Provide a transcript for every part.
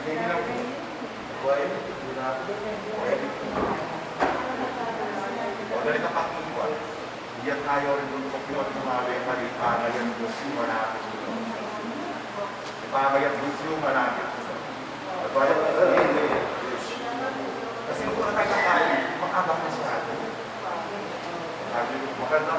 Hindi lang po. Buhay, buhay. O, dahil napakiwan. Iyan tayo rin doon po piwat ng mga palipangayan Diyos yung malapit. Ipangayat Diyos yung malapit. Nagbayat na sa Diyos. Kasi kung na tayo nakain, makabang na sa atin. Sabi ko, maganda.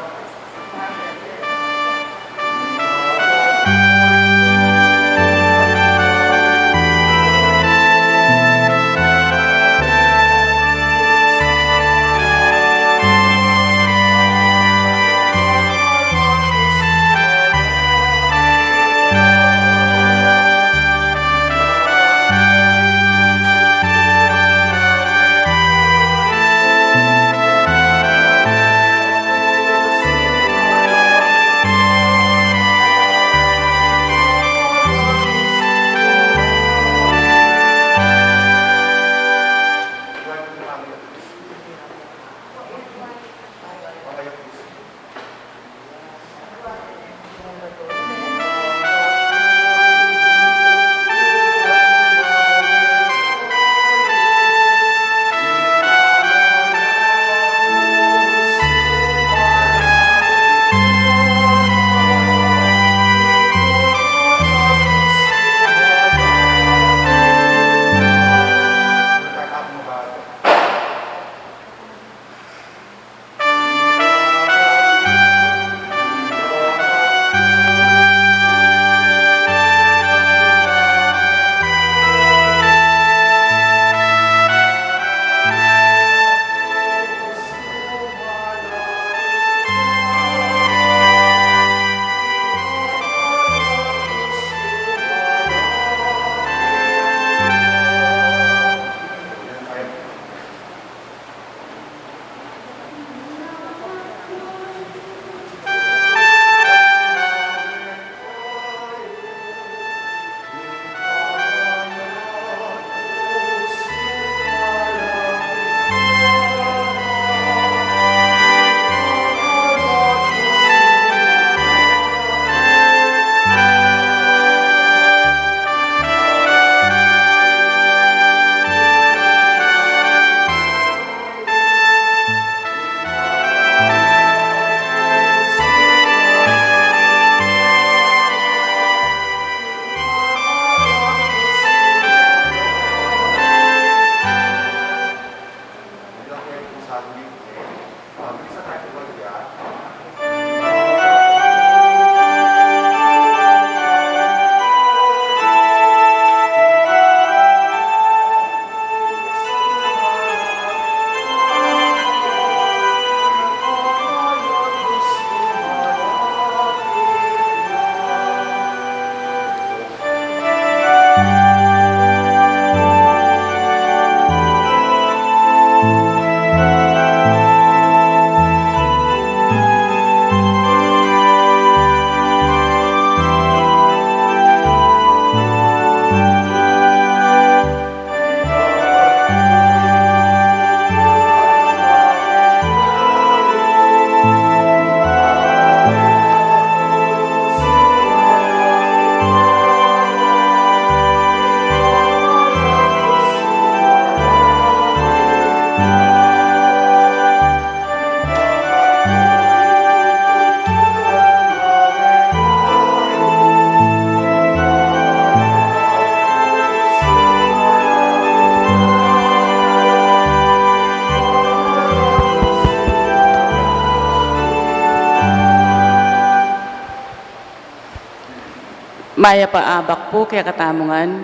Maya paabak po kaya katamungan.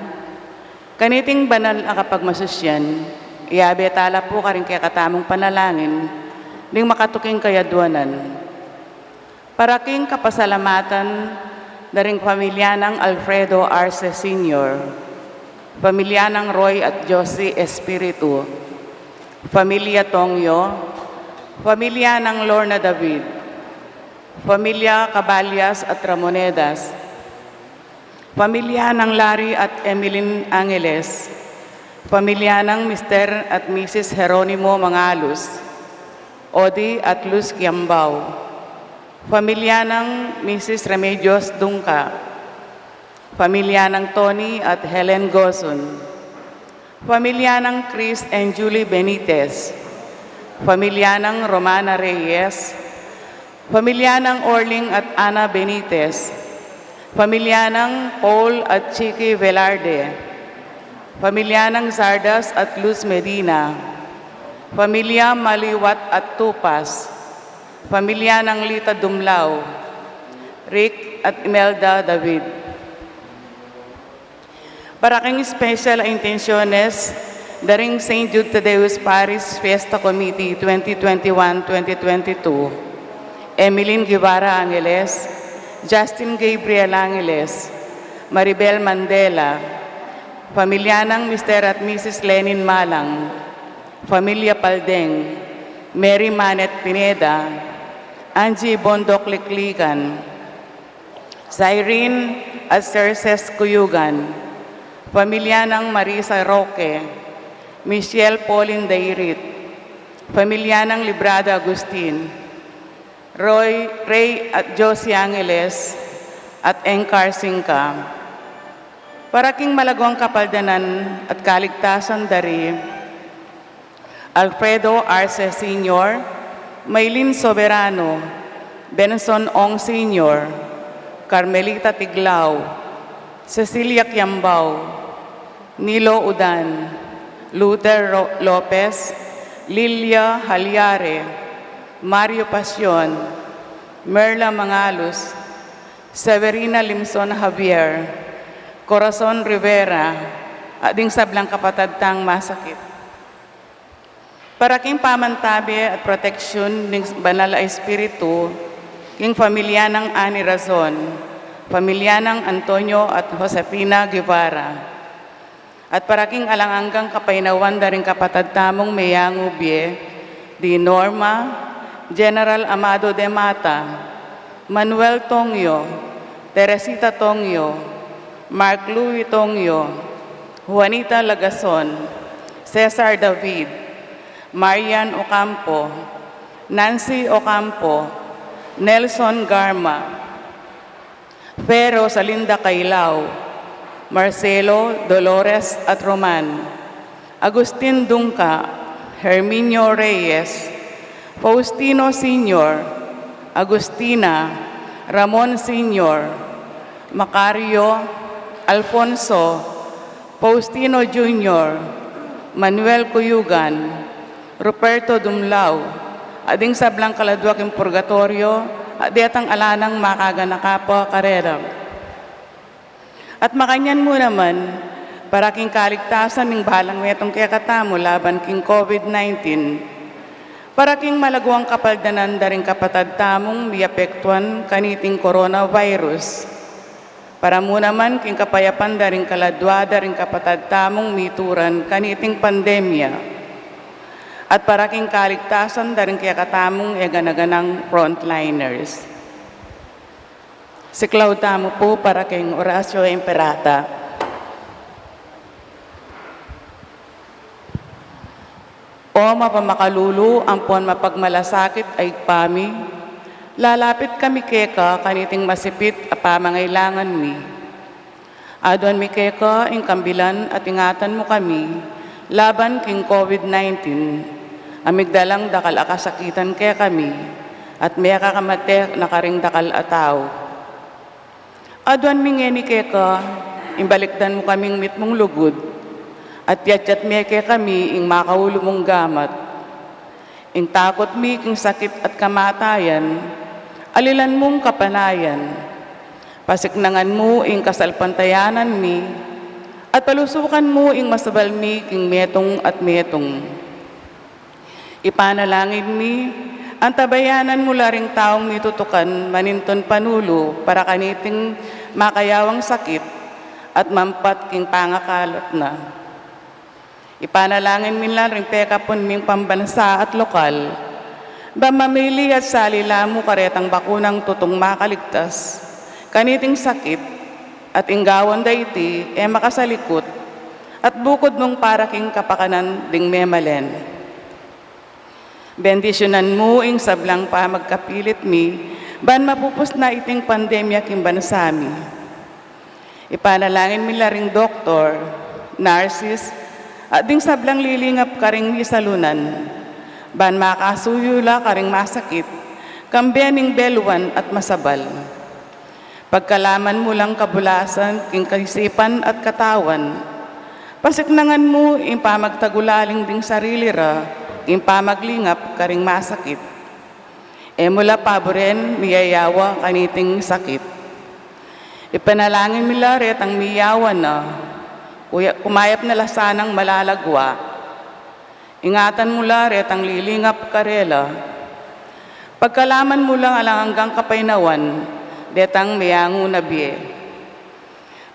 Kaniting banal ang kapagmasusyan, iabe tala po ka rin kaya katamong panalangin, ning makatuking kayadwanan. Paraking kapasalamatan, daring pamilya ng Alfredo Arce Sr., pamilya ng Roy at Josie Espiritu, pamilya Tongyo, pamilya ng Lorna David, pamilya Caballas at Ramonedas, pamilya ng Larry at Emeline Angeles, pamilya ng Mr. at Mrs. Jeronimo Mangalus, Odi at Luz Kiambao, pamilya ng Mrs. Remedios Dungka, pamilya ng Tony at Helen Goson, pamilya ng Chris and Julie Benitez, pamilya ng Romana Reyes, pamilya ng Orling at Ana Benitez, pamilya ng Paul at Chicky Velarde, pamilya ng Zardas at Luz Medina, pamilya Maliwat at Tupas, pamilya ng Lita Dumlao, Rick at Imelda David. Para king special intenciones, daring St. Jude Tadeus Paris Fiesta Committee 2021-2022, Emeline Guevara Angeles, Justin Gabriel Angeles, Maribel Mandela, pamilya ng Mr. at Mrs. Lenin Malang, pamilya Paldeng, Mary Manet Pineda, Angie Bondok Liklikan, Cyrene at Sir Ces Cuyugan, pamilya ng Marisa Roque, Michelle Pauline Dairit, pamilya ng Librada Agustin, Ray at Josie Angeles at Engcar Singka. Para king malagwang kapaldanan at kaligtasan dari, Alfredo Arce Sr., Maylin Soberano, Benson Ong Sr., Carmelita Tiglao, Cecilia Quiambao, Nilo Udan, Luther Lopez, Lilia Halyare, Mario Pasyon, Merla Mangalos, Severina Limson Javier, Corazon Rivera, ading sablang kapatadtang masakit. Para king pamantabi at proteksyon ng banal na espiritu, king pamilya ng Ani Razon, pamilya ng Antonio at Josefina Guevara, at para king alanganggang kapainawan daring kapatad tamong Mayang Ubie, di Norma, General Amado de Mata, Manuel Tongyo, Teresita Tongyo, Mark Louis Tongyo, Juanita Lagason, Cesar David, Marian Ocampo, Nancy Ocampo, Nelson Garma, Pero Salinda Cailao, Marcelo, Dolores at Roman, Agustin Dungca, Herminio Reyes, Faustino Sr., Agustina, Ramon Sr., Macario, Alfonso, Faustino Jr., Manuel Cuyugan, Ruperto Dumlao, ading sablang kaladwak yung purgatorio, adiatang alanang makaganakapa karera. At makanyan mo naman, para king kaligtasan ng balang metong kaya katamo laban king COVID-19, para king malagwang kapaldanan daring kapatad tamong miapektuan kaniting coronavirus, para mo naman king kapayapan daring kaladwa daring kapatad tamong mituran kaniting pandemya, at para king kaligtasan daring kaya katamong eganaganang frontliners. Siklaw tamo po para kayong Horacio Imperata. O mapamakалulu, ampon mapagmalasakit ay pami, lalapit kami keka kaniting masipit apamangailangan mi. Adon mi keka ing kambilan at ingatan mo kami, laban king COVID-19, amigdalang dakal akasakitan kaya kami, at may kakamate nakaring dakal ataw. Aduan mingeni keka, imbalikdan mo kaming mitmong lugod, at yatyat meke kami ing makaulo mong gamat. Ing takot mi king sakit at kamatayan, alilan mong kapanayan, pasiknangan mo ing kasalpantayanan mi, at palusukan mo ing masabal mi king metong at metong. Ipanalangin mi, ang tabayanan mo laring taong mitutukan maninton panulo para kaniting makayawang sakit at mampat king pangakalot na. Ipanalangin min laring pekapon ming pambansa at lokal, ba mamili at salila mo karetang bakunang tutong makaligtas, kaniting sakit at inggawan dayti makasalikot, at bukod mong para king kapakanan ding memalen. Bendisyonan mo ing sablang pa magkapilit mi, ban mapupus na iting pandemya king bansami. Ipanalangin mila ring doktor, nurses, at ding sablang lilingap ka ring misalunan. Ban makasuyula ka ring masakit, kambianing beluan at masabal. Pagkalaman mo lang kabulasan, king kaisipan at katawan, pasiknangan mo ing pamagtagulaling ding sarili ra, ing pamaglingap ka ring masakit. E mula paboren, miyayawa kaniting sakit. Ipanalangin mila ret ang miyawan na, kumayap na lasanang malalagwa. Ingatan mo ret ang lilingap karela. Pagkalaman mo lang alang hanggang kapainawan, detang miyango na biye.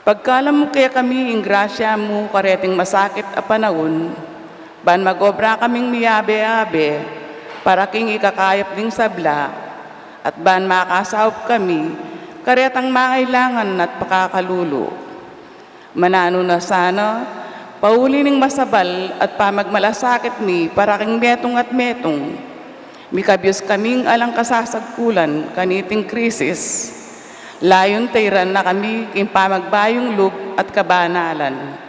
Pagkalam mo kaya kami ing grasya mo kareting masakit a panahon, ban magobra kaming miyabe-abe, para king ikakayap ding sabla, at ban makasahop kami, karetang mangailangan at pakakalulo. Manano na sana, pauli ning masabal at pamagmalasakit mi para king metong at metong. Mikabyos kaming alang kasasagkulan kaniting krisis. Layon tayran na kami king pamagbayong lub at kabanalan.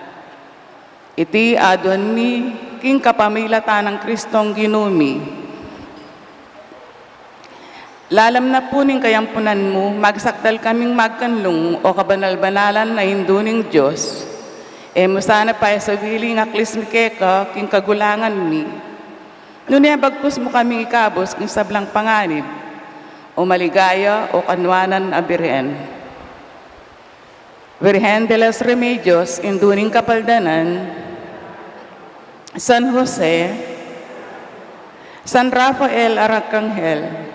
Iti adon mi king kapamilatan ng Kristong ginumi. Lalam na po ning kayampunan mo, magsakdal kaming magkanlong o kabanal-banalan na hinduning Diyos. E mo sana pa sa wiling aklis mi keka, king kagulangan mi. Nunay bagkus mo kaming ikabos king sablang panganib, o maligaya o kanwanan abirien. Virgen de los Remedios, induning kapaldanan, San Jose, San Rafael Arcangel,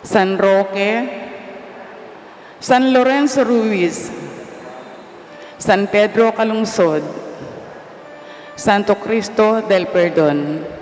San Roque, San Lorenzo Ruiz, San Pedro Calungsod, Santo Cristo del Perdon.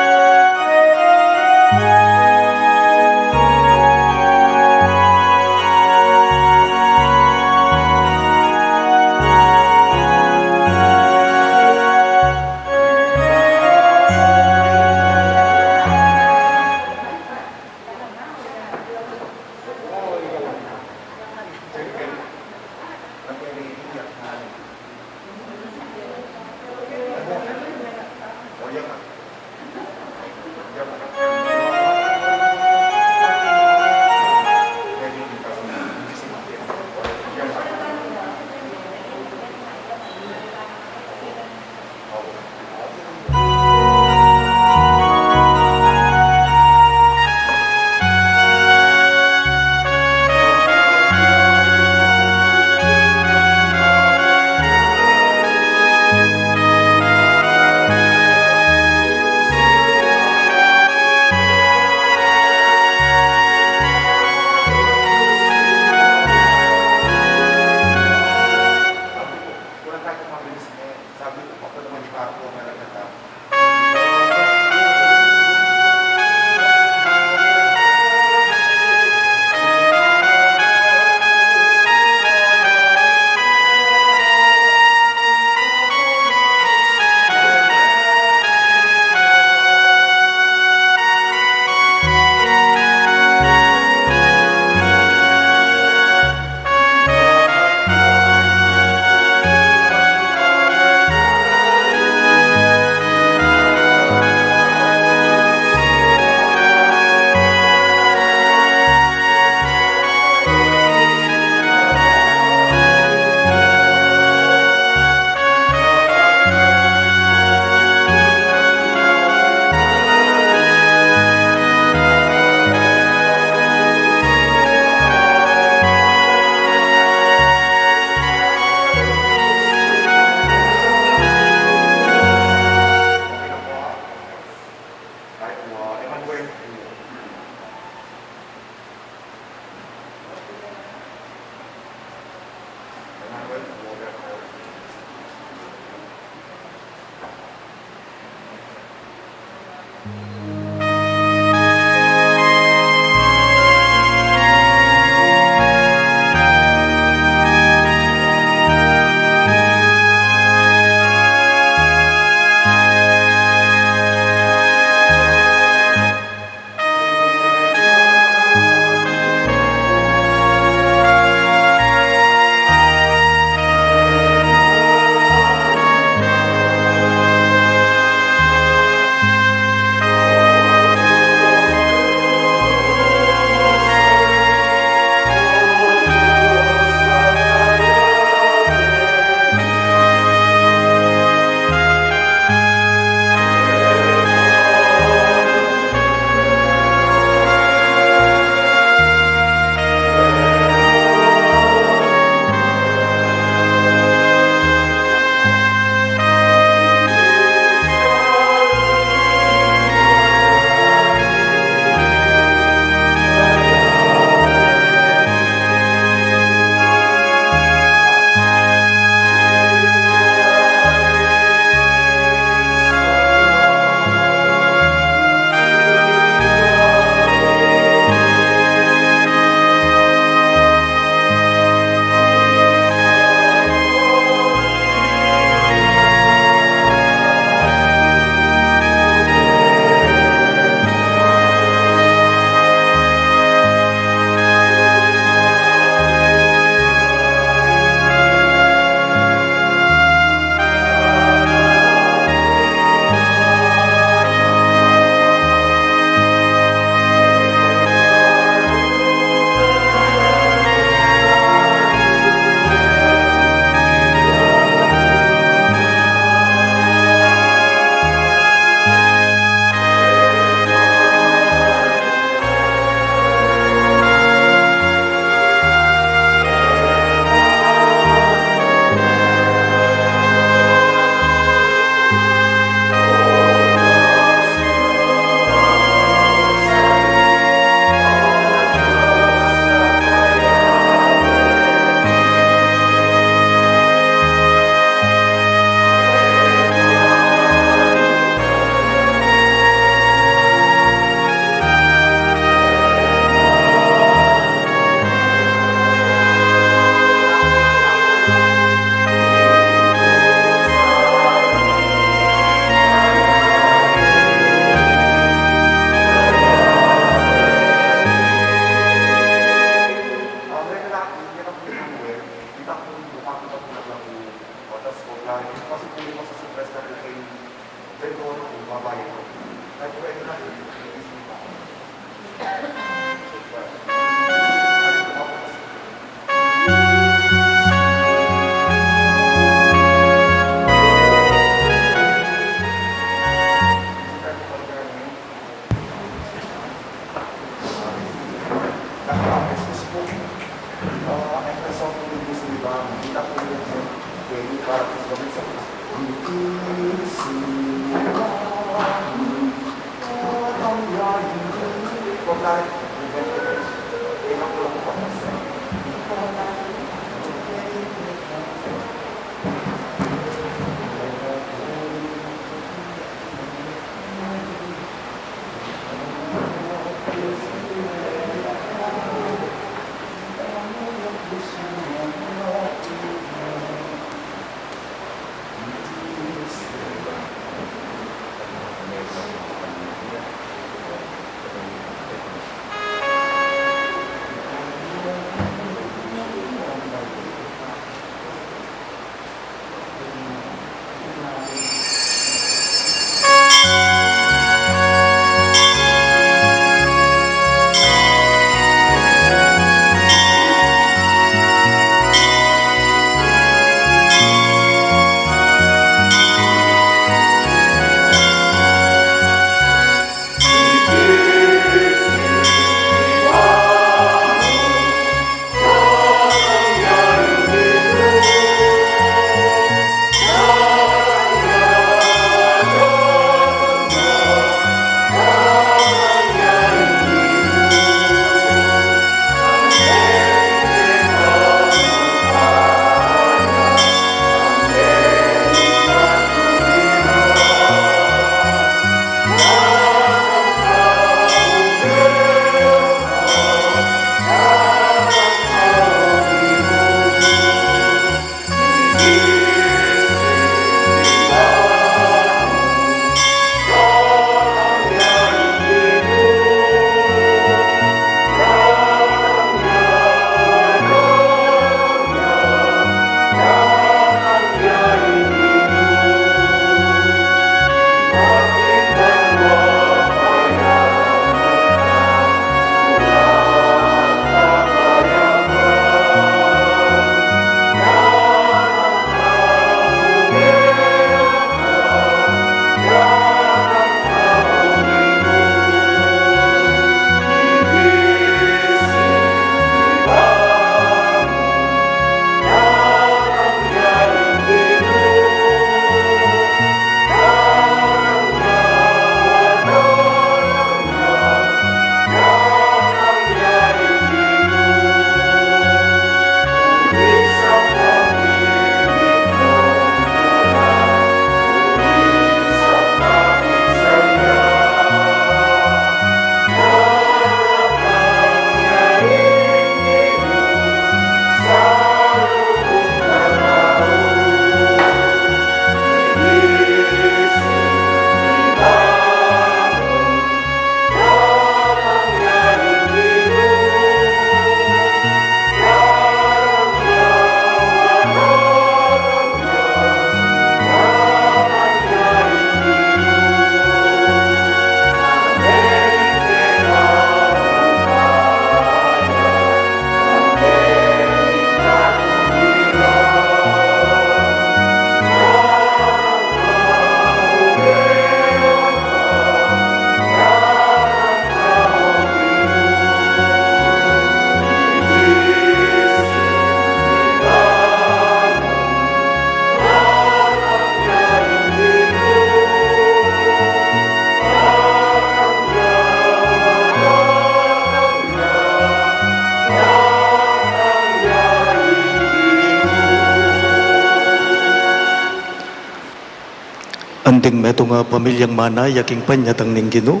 nga pamilyang manay aking panyatang ning Ginoo.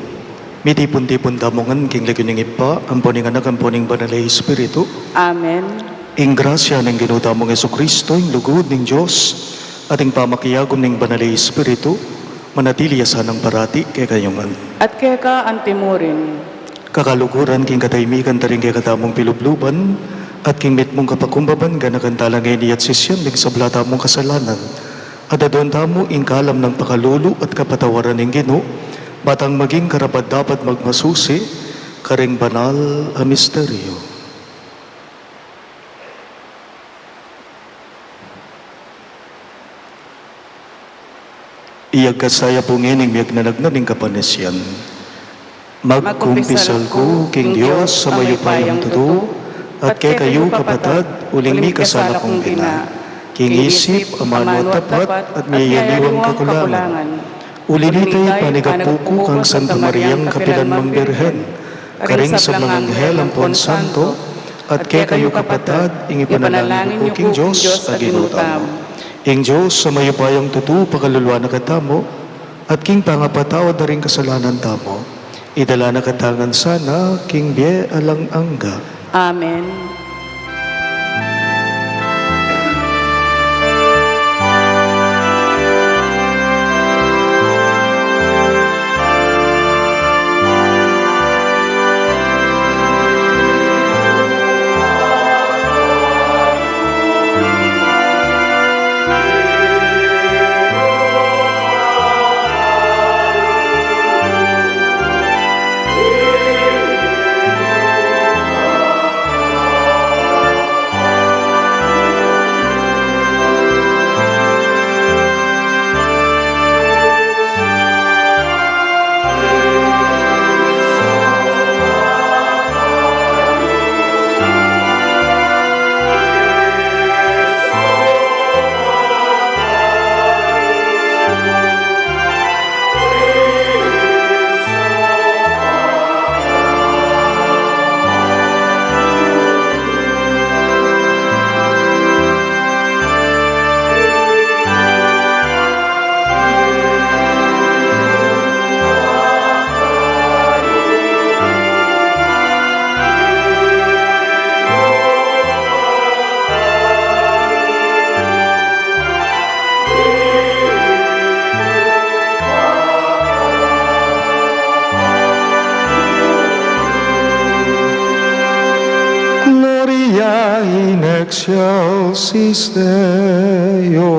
Mitipon-tipon damongan king laguning ipa, amponing anak amponing banal na Espiritu. Amen. Ing grasya ng Ginoo tamong Jesucristo, ing lugod ning Dios, ating pamakiyagom ning banal na Espiritu, manatili asanang parati kay kayongan. At kaya ka antimurin. Kakaluguran king kataymikan taring kay katamong pilubluban, at king mitmong kapakumbaban ganakantalang ngayon at sisyan ning sablata mong kasalanan. At adon tamo ing kalam ng pakalulu at kapatawaran ng Ginoo, batang maging karapat dapat magmasusi, karing banal a misteryo. Iyag kasaya po ngining miyag nanagnaning kapanisyan. Magkumpisal ko, King Diyos, sa mayupayang tuto, at kay kayo kapatad, uling mi kasala kong gina. King isip, amano at tapat, at miyayaliwang kakulangan. Ulinitay panigapuko kang Santa Mariang Kapilan Mang Birhen, karing sa mga anghel ang Pon Santo, at kay kayo kapatad, ing ipanalangin niyo King Diyos at ginutamo. King Diyos, sa mayupayang tuto, pakaluluwa na katamo, at king pangapatawad na rin kasalanan tamo. Idala na katangan sana, King Bie alang angga. Amen. Gloria in excelsis Deo.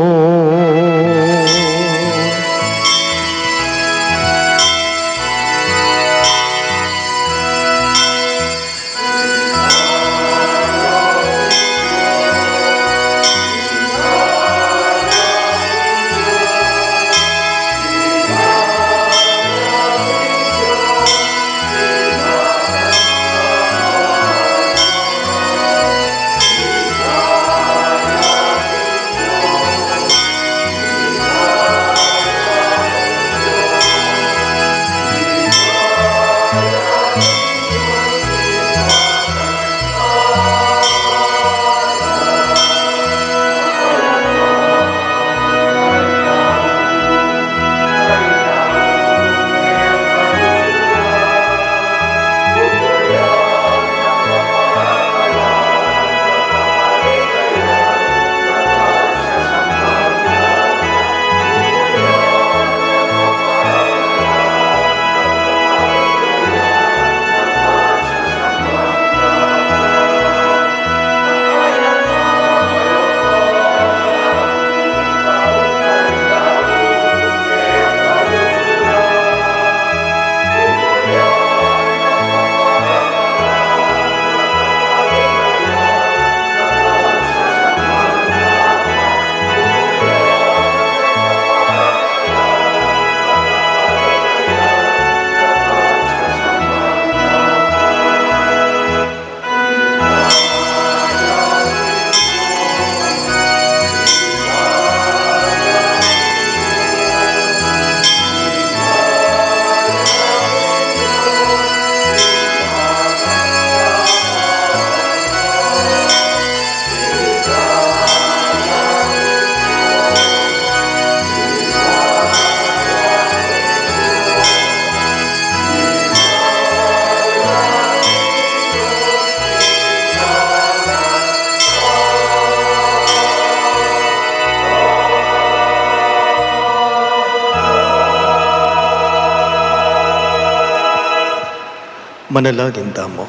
Manalagin tamo.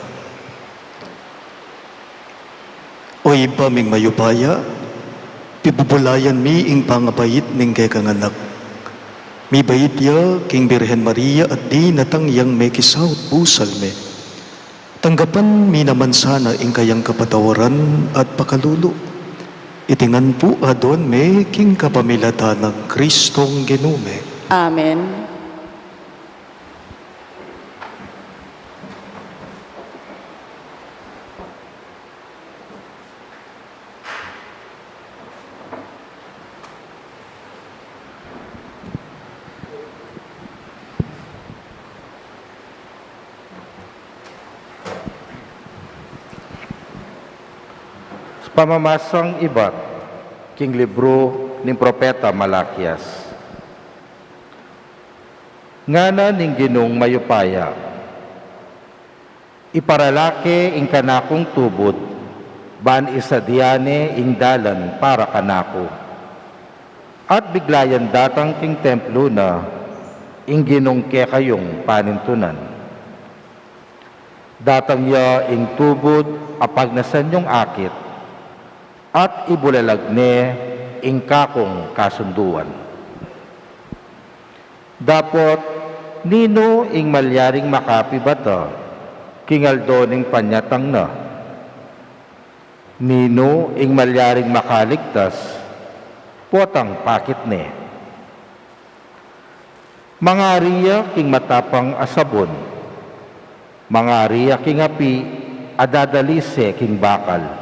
O iba ming mayupaya, pibubulayan mi ing pangapait ming kay kanganak. Mi bayit ya king Birhen Maria at di natangyang may kisawt pusal me. Tanggapan mi naman sana ing kayang kapatawaran at pakalulu. Itingan po adon me king kapamilata ng Kristong Ginume. Amen. Pamamasang ibat, king libro ni Propeta Malakias. Ngana ning Ginong mayupaya, iparalake ing kanakong tubod, ban isa diane ing dalan para kanako. At biglayan datang king templo na, ing Ginong ke kayong panintunan. Datang ya ing tubod, apag nasanyong akit, at ibulalagne ing kakong kasunduan. Dapot nino ing malyaring makapibata, kingaldo ning panyatang na. Nino ing malyaring makaligtas, potang pakit ne. Mangariya king matapang asabon, mangariya king api, adadalise king bakal.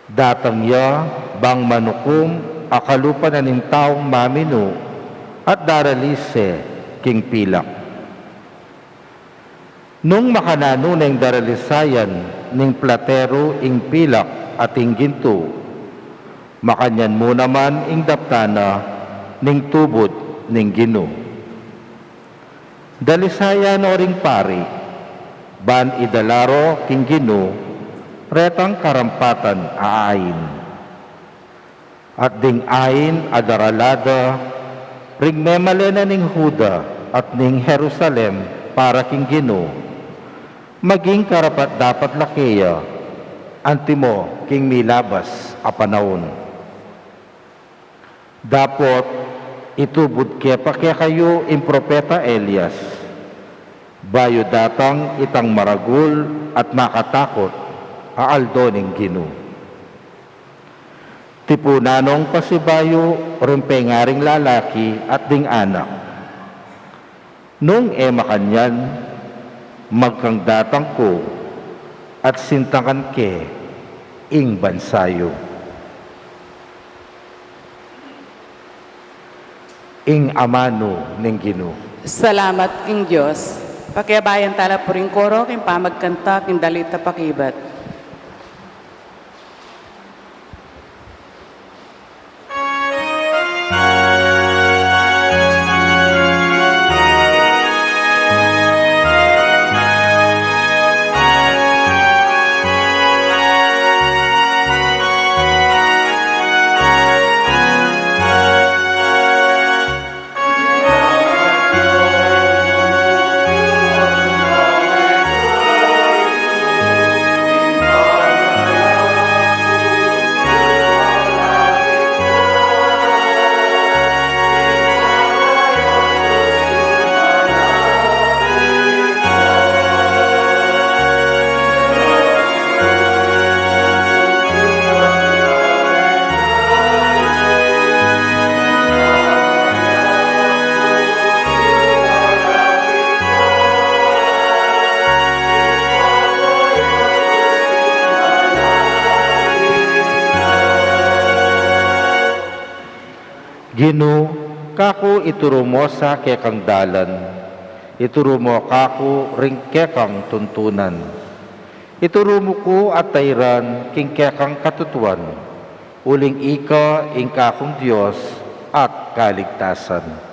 Datang ya bang manukum akalupa na ning taong mamino at daralise king pilak. Nung makanano ning daralisayan ning platero ing pilak at ing ginto, makanyan mo naman ing daptana ning tubod ning Gino. Dalisayan o ring pari, ban idalaro king Gino, retang karampatan aain. At ding ain adaralada, ring memalena ning Huda at ning Jerusalem para king Gino, maging karapat dapat lakeya, antimo king milabas a panahon. Dapot itubod kepa kayo in Propeta Elias, bayo datang itang maragul at makatakot, aaldo ning Gino. Tipunanong pasibayo, rumpengaring lalaki at ding anak. Nung makanyan, magkang datang ko at sintangan ke ing bansayo. Ing amano ning Gino. Salamat king Diyos. Pakiabayan tala po rin koro, king pamagkanta, king dalita pakibat. Gino, kaku iturumo sa kekang dalan, iturumo kaku ring kekang tuntunan. Iturumo ko at tayran king kekang katutuan, uling ika ing kakong Diyos at kaligtasan.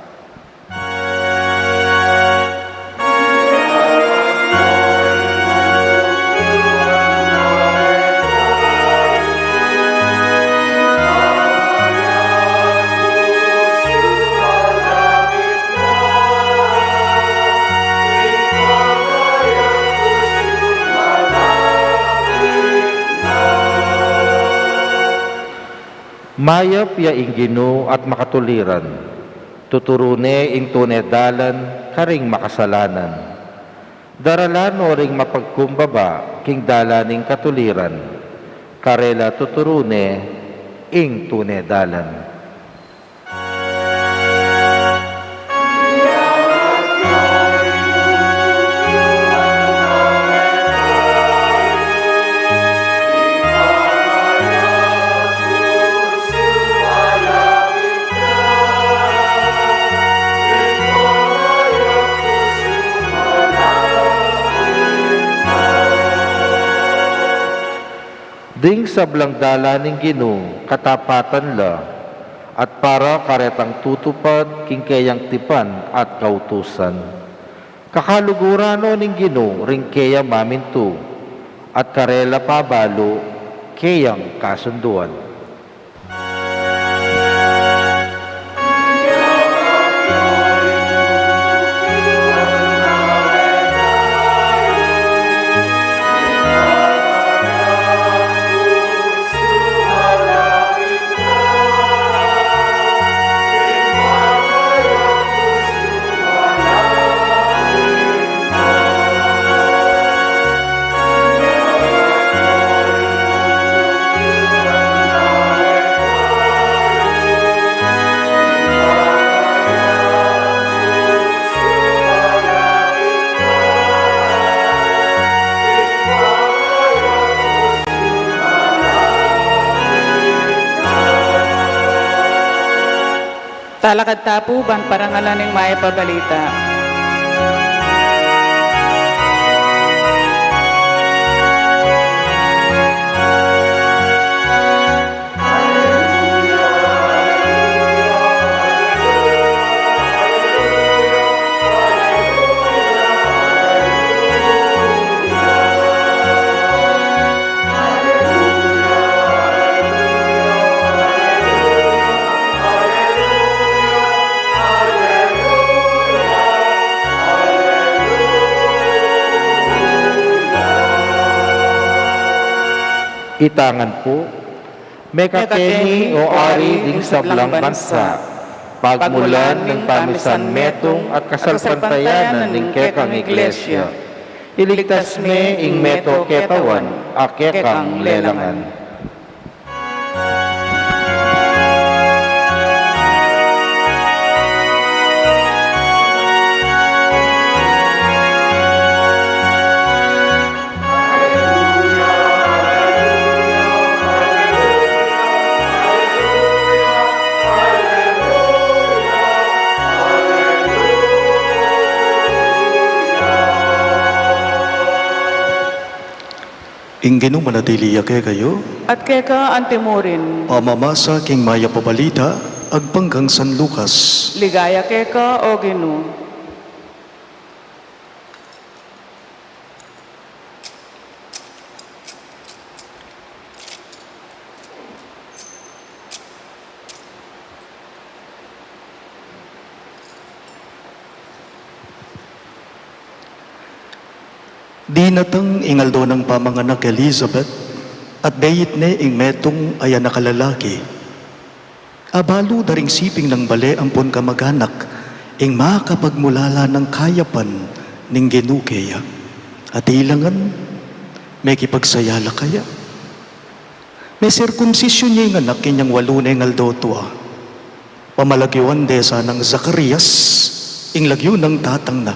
Mayap ya inginu at makatuliran, tuturune ing tunedalan karing makasalanan. Daralano ring mapagkumbaba king dalaning katuliran, karela tuturune ing tunedalan. Ding sablang dalaning Ginoo katapatan la, at para karetang tutupad king kayang tipan at kautusan. Kakalugurano ning Ginoo ring kaya mamintu, at karela pabalo kayang kasunduan. Talakad tapuban parangalan ng maya pabalita. Itangan po, mekakeni o ari ding sablang bansa, pagmulan ng pamisan metong at kasalpantayanan ng kekang iglesia, iligtas me ing meto ketawan, a kekang lelangan. Inginu manatiliya kayo, At keka antimurin, pamamasa king maya pabalita, agpanggang San Lucas. ligaya keka o Ginoo. Di natang ingaldo ng pamanganak Elizabeth, at bayit ne ing metong aya nakalalaki. Abalo daring siping ng bale ampon kamaganak, ing makapagmulala ng kayapan ning Ginukeya. At ilangan, may kipagsayala kaya. May sirkumsisyon niya yung anak inyang walo na yung aldo tuwa. Pamalagiwan desa ng Zacarias, ing lagyo ng tatang na.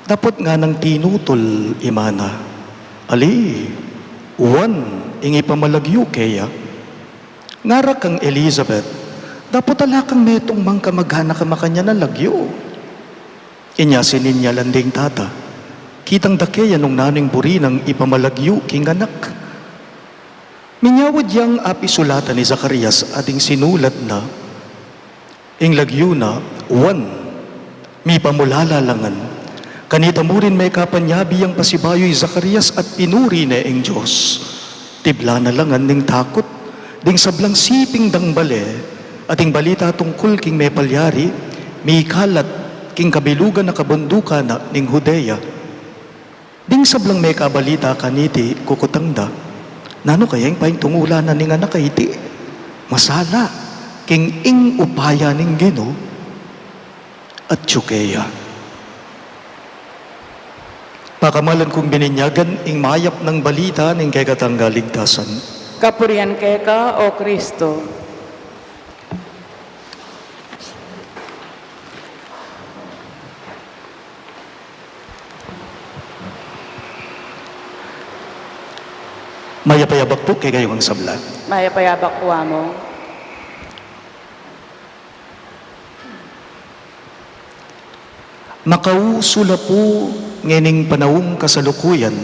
Dapat nga ng tinutol imana. Ali, ing ipamalagyo kaya. Ngara kang Elizabeth, dapat alakang metong mangkamagana ka makanya na lagyo. Inya sininya landing tata. Kitang dakeya nung naning buri ng ipamalagyo king anak. Minyawad yang apisulatan ni Zacarias ating sinulat na, ing lagyo na, mi pamulalalangan. Kanita mo rin may kapanyabi ang pasibayo'y Zacarias at pinuri na ing Diyos. Tibla na langan ning takot, ding sablang siping dangbale, ating balita tungkol king may palyari, may kalat king kabilugan na kabunduka na ning Judea. Ding sablang may kabalita kaniti kukutangda, nano kaya yung paing tungula na ning anak iti? masala, king ing upaya ning Gino, at tsukeya. Pakamalan kong bininyagan, ing mayap ng balita ning kay katanggaligtasan. Kapurian keka, O Kristo. Mayapayabak po kay kayong sabla. Mayapayabak po mo. Makausula po ngening panawong kasalukuyan,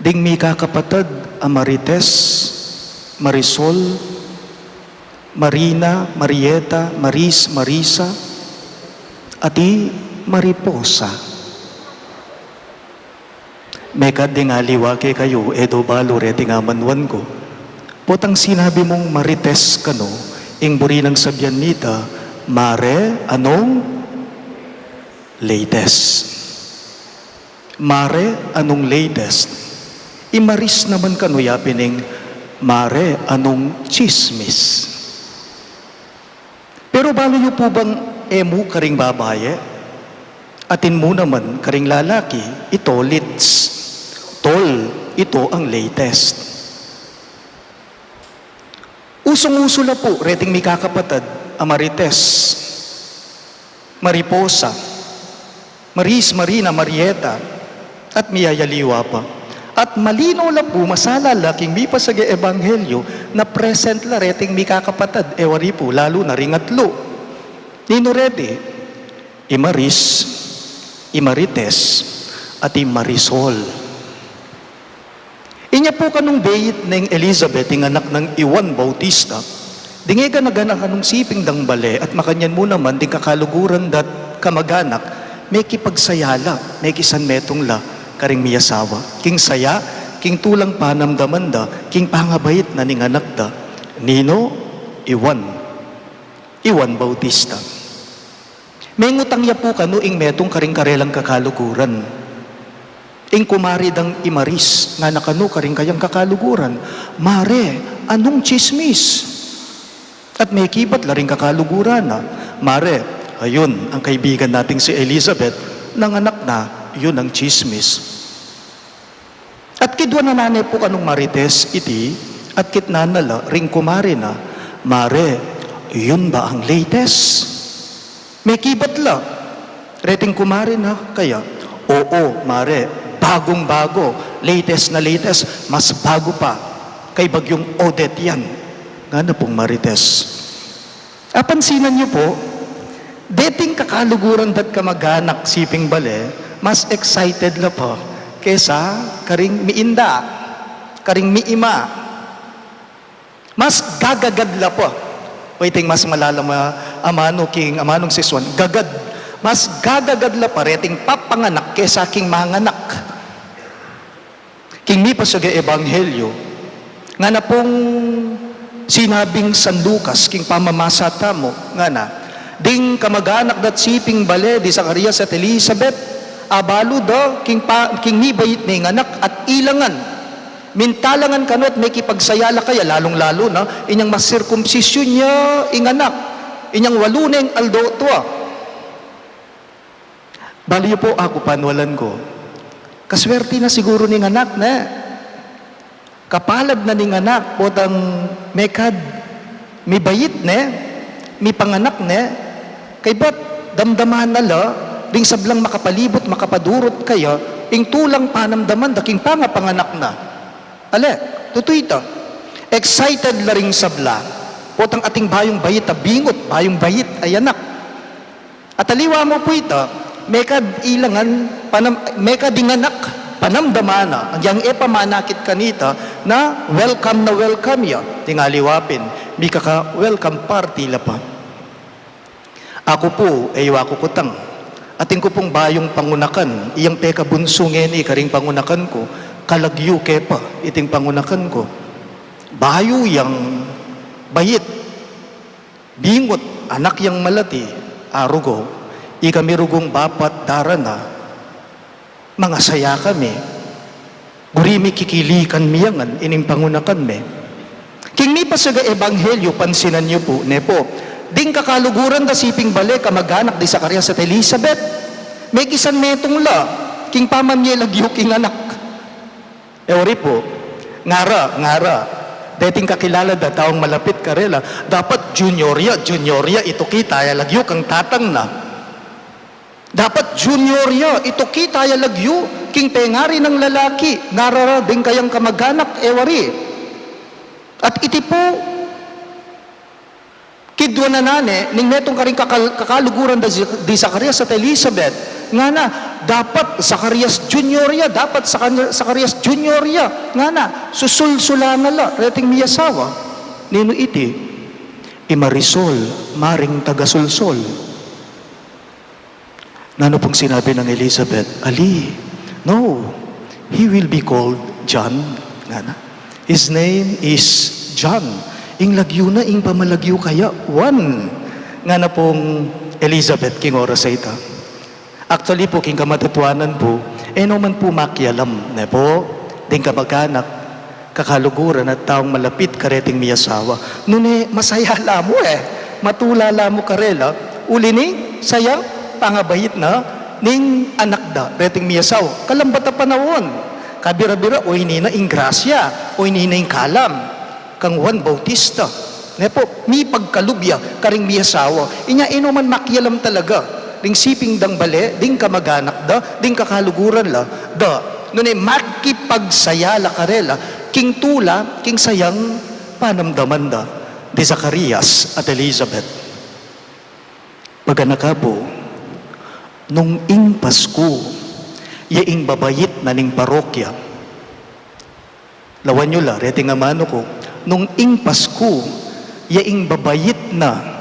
ding mi kakapatad Amarites, Marisol, Marina, Marieta, Maris, Marisa, ati Mariposa. Mekad di nga liwake kayo, edo balo reti nga manwan ko. Potang sinabi mong Marites kano, ing buri ng sabyan nita, Mare, anong? Latest. Mare, anong latest? Imaris naman kano yapining, Mare, anong chismis? Pero balo nyo po bang emu karing babaye? Atin mo naman karing lalaki, ito lits. Tol, ito ang latest. Usong-uso na po, reting may kakapatad, Amarites, Mariposa, Maris, Marina, Marieta, at miyayaliwa pa. At malino la po, masala laking mi pasage ebanghelyo na present la reting mi kakapatad, ewari po, lalo na ringatlo. Nino rete, Imaris, Imarites, at Imarisol. Inya po kanong bayit ng Elizabeth, ng anak ng Juan Bautista, dingiga naganak kanong siping dang bale, at makanyan mo naman, ding kakaluguran dat kamaganak, may kipagsayala, may kisan metong la, karing miyasawa. King saya, king tulang panamdaman da, king pangabayit na ning anak da, Nino, Juan Bautista. May ngutang ya po kano ing metong karing karelang kakaluguran. Ing kumari dang Imaris, nga nakano karing kayang kakaluguran. Mare, anong chismis? At may kibat la rin kakaluguran na. Mare, ayun, ang kaibigan nating si Elizabeth, nanganak na, yun ang chismis. At kidwa na nanay po kanong Marites iti, at kitnanala, ring kumari na, Mare, yun ba ang latest? May kibat la, reting kumari na, kaya, oo, Mare, bagong-bago, latest na latest, mas bago pa, kay bagyong Odette yan. Nga na pong Marites. Apansinan niyo po, dating kakaluguran dat kamaganak siping bale, mas excited la po, kesa karing miinda, karing miima. Mas gagagad la po. Waiting mas malalama, amanong siswan, gagad. Mas gagagad la pa, reting papanganak kesa king manganak. King mi pasage ebanghelyo, nga na pong sinabing San Lucas, king pamamasata mo, nga na, ding kamaganak dat siping bale, di Zacarias at Elizabeth, abalo do, king mi bayit na anak at ilangan, mintalangan kanot, may kipagsayala kaya, lalong-lalo na, inyang masirkumsisyon niya, inganak, inyang waluneng aldo tuwa. Baliyo po ako panwalan ko, kaswerte na siguro ning anak na. Kapalad na ning anak, potang mekad, may bayit na, may panganak na. Kay ba't damdaman na la, ding sablang makapalibot, makapadurot kaya, ing tulang panamdaman, daking pangapanganak na. Ale, tutoy ito. Excited la ring sabla, potang ating bayong bayit, bingot, bayong bayit, ay anak. At aliwa mo po ito, mekad ilangan, mekad dinganak, panamdamana, ang yang epamanakit kanita, na welcome ya, tingaliwapin, mi kaka welcome party la pa. Ako po, aywa ko kutang, ating ko pong bayong pangunakan, iyang peka bunsungen karing pangunakan ko, kalagyu kepa, iting pangunakan ko, bayo yang bayit, bingot, anak yang malati, arugo, ikami rugong bapat darana, mga saya kami, gurimi kikilikan miyangan, ining pangunakan me. King mi pasaga ebanghelyo, pansinan niyo po, nepo, ding kakaluguran da siping balik, kamag-anak di Zacarias at Elizabeth, may kisan metong la, king pamamye lagyo king anak. Ewari po, ngara, dating kakilala da taong malapit karela, dapat junioria, ito kita, lagyo kang tatang na. Dapat junioria, ito kita, lagyo, king pengari ng lalaki, ngarara ding kayang kamag-anak, ewari. At iti po, kidwa na nane, ning netong karing kakaluguran di Zacarias at Elizabeth, nga na, dapat Zacarias Junioria, nga na, susulsula nga la, reting miyasawa, nino iti, imarisol, maring tagasulsol. Nano pong sinabi ng Elizabeth, Ali, no, he will be called John, nga na. His name is John. Ing lagyo na, ing pamalagyo kaya, one. Nga na pong Elizabeth, king oras sa ita. Actually po, king kamatatuanan po, man po makialam, ne po, ding kamag-anak, kakaluguran at taong malapit kareting miyasawa. Nune, masaya mo matula mo karela, uli ni, sayang, pangabahit na, ning anak da, reting miyasawa. Kalambata panawon. Kabira-bira, o inina ingrasya, o inina kalam, kang Juan Bautista. Nepo, mi pagkalubya, karing miyasawa. Inya man makialam talaga. Ding siping dang bale, ding kamag-anak da, ding kakaluguran la, da. Ngunit makipagsaya la karela, king tula, king sayang panamdaman da, di Zacarias at Elizabeth. Pagana po, nung ing Pasko, yaing babayit na ning parokya. Lawan nyo la, reti nga mano ko, nung ing Pasko, yaing babayit na,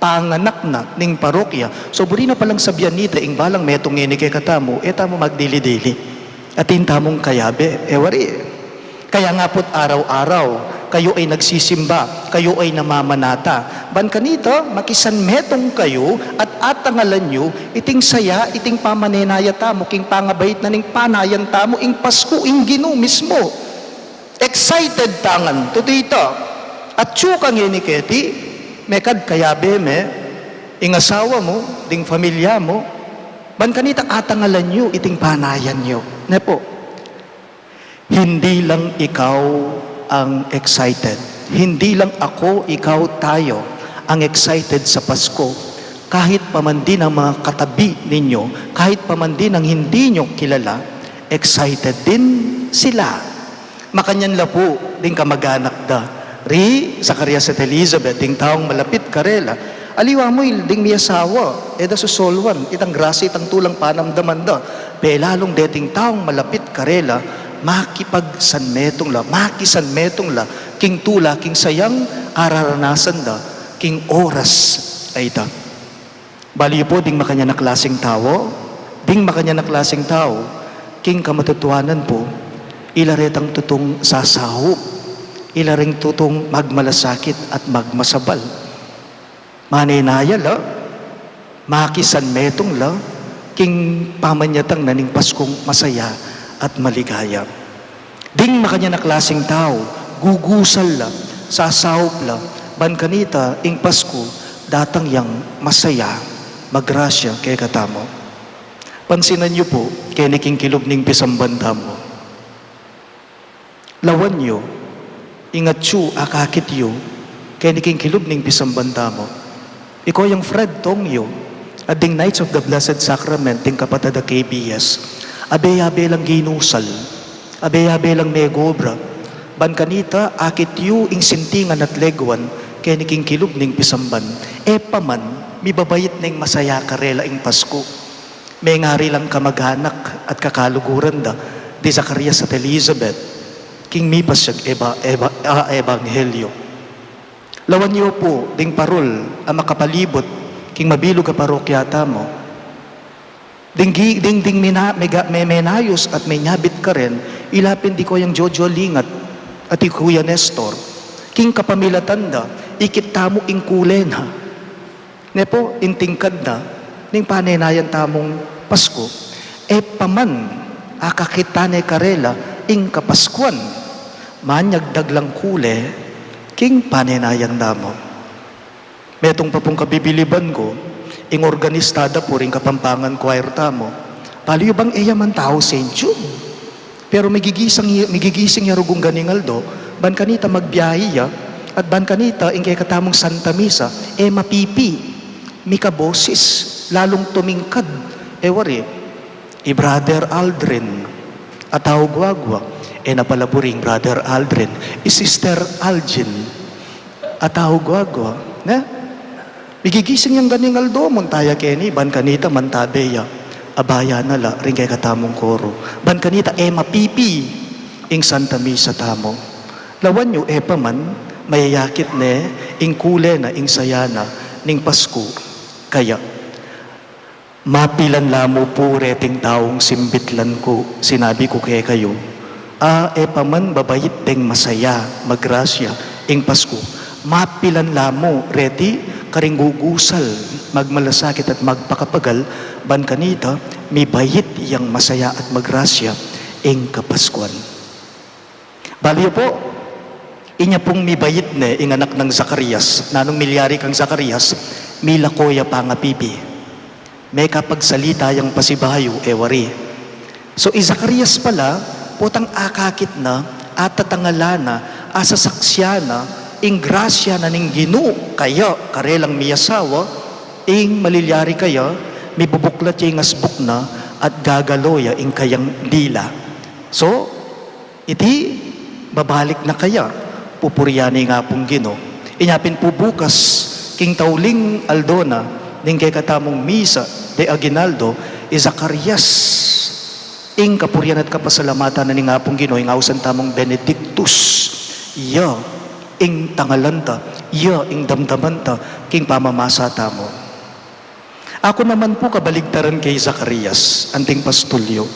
panganak na ning parokya. So, buri na palang sabyan nita, ing balang metong ini kay katamo, tamo magdili-dili. At tamong kayabe, wari. Kaya nga po't araw-araw, kayo ay nagsisimba, kayo ay namamanata. Ban kanito, makisan metong kayo at atangalan nyo, iting saya, iting pamanenaya tamo, king pangabait na ning panayan tamo, ing Pasko, ing Ginoo mismo. Excited tangan, tutita. At tsukang iniketi, mekad kayabe me, ing asawa mo, ding familia mo, ban kanita atangalan nyo, iting panayan nyo. Nepo, hindi lang ikaw ang excited. Hindi lang ako, ikaw, tayo ang excited sa Pasko. Kahit paman din ang mga katabi ninyo, kahit paman din ang hindi nyo kilala, excited din sila. Makanyan la po, ding kamag-anak da. Ri, Zacarias at Elizabeth, ding taong malapit karela, aliwa mo ding miyasawa, da susolwan, itang grasa, itang tulang panamdaman da. Lalong deting taong malapit karela, makipagsanmetong la, makisanmetong la, king tula, king sayang, araranasan da, king oras ay da. Bali po, ding makanya na klaseng tao, king kamatutuanan po, ilaretang tutong sasahop, ilaring tutong magmalasakit at magmasabal. Maninaya la, makisanmetong la, king pamanyatang naning Paskong masaya at maligaya. Ding makanya na klaseng tao, gugusal la, sasahop la, ban kanita, ing Pasko, datang yang masaya, magrasya kay katamo. Pansinan niyo po, kay niking kilob ning pisambanda mo. Lawan niyo, ingat siyo, akakit yu, kay niking kilob ning pisambanda mo. Ikaw yung Fred Tongyo, at ding Knights of the Blessed Sacrament, ding kapatada KBS, abe-abe lang ginusal, abe-abe lang negobra, ban kanita, akit yu, ing sintingan at legwan, kay niking kilob ning pisamban, paman, mibabayit ning masaya karela ing Pasko. May ngari lang kamag-anak at kakaluguran da, di Zacarias at Elizabeth, king mipas ebanghelyo. Lawan niyo po, ding parol, ang makapalibot, king mabilog ka parokyata mo. Ding may menayos at may nyabit ka rin, ilapin di ko yung Jojo Lingat at Kuya Nestor. King kapamilatanda, ikit tamo ing kulena. Nepo, intingkad na, ning panenayan tamong Pasko. Paman, akakitane karela, ing kapaskuan, manyagdag lang kule, king paninayan damo. Metong papong kabibiliban ko, ing organistada po rin kapampangan choir tamo. Paliyo bang man tao St. Jude? Pero migigising ya rugong ganingaldo, ban kanita magbiyahe ya, at ban kanita ing kay katamong Santa Misa, mapipi, mikabosis, lalong tumingkad, wari, Brother Aldrin, at gwagwa, napalaburing Brother Aldrin, Sister Algin, at gwagwa, na? Migigising yung ganingaldo, muntaya keni, ban kanita mantabeya, abaya nala, rin kay katamong koro, ban kanita, mapipi, ing Santa Misa tamo. Lawan nyo, man, mayayakit ne, ing kule na, ing sayana, ning Pasko. Kaya, mapilan lamo po reting taong simbitlan ko, sinabi ko kay kayo, man, babayit teng masaya, magrasya, ing Pasko. Mapilan lamo, reti, karing gugusal, magmalasakit at magpakapagal, ban kanita, may bayit yang masaya at magrasya, ing Kapaskuan. Baliyo po, inya pong mibayit ne, ing anak ng Zacarias, nanong milyari kang Zacarias, mila koya pa nga pipi. May kapagsalita yung pasibayo, wari. So, Zacarias pala, potang akakit na, at tatangala na, asasaksya na, ing grasya na ning Ginoo, kaya karelang miyasawa, ing malilyari kaya, may bubuklat yung asbuk na, at gagaloya ing kayang dila. So, iti, babalik na kaya, pupuryani nga pong Ginoo. Inyapin po bukas, king tauling Aldona, ning kay katamong Misa de Aguinaldo, Zacarias, ing kapuryan at kapasalamatan na ning nga pong Ginoo, ing ausan tamong Benedictus, ing tangalanta, ing damdamanta, king pamamasa tamo. Ako naman po kabaligtaran kay Zacarias, anting pastulyo.